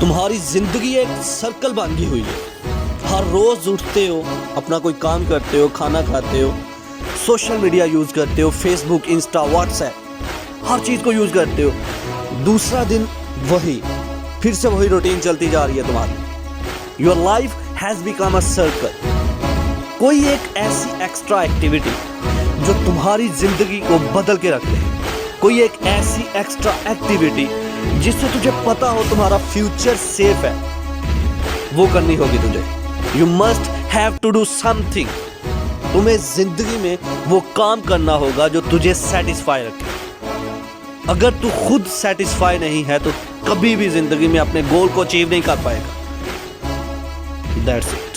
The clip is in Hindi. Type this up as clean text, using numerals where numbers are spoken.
तुम्हारी जिंदगी एक सर्कल बांधी हुई है। हर रोज उठते हो, अपना कोई काम करते हो, खाना खाते हो, सोशल मीडिया यूज करते हो, फेसबुक, इंस्टा, व्हाट्सएप, हर चीज को यूज करते हो। दूसरा दिन वही, फिर से वही रूटीन चलती जा रही है तुम्हारी। Your life has become a circle. कोई एक ऐसी एक्स्ट्रा एक्टिविटी जो तुम्हारी जिंदगी को बदल के रख दे, कोई एक ऐसी एक्स्ट्रा एक्टिविटी जिससे तुझे पता हो तुम्हारा फ्यूचर सेफ है, वो करनी होगी तुझे। You must have to do something. तुम्हें जिंदगी में वो काम करना होगा जो तुझे सेटिस्फाई रखे। अगर तू खुद सेटिस्फाई नहीं है तो कभी भी जिंदगी में अपने गोल को अचीव नहीं कर पाएगा। That's it.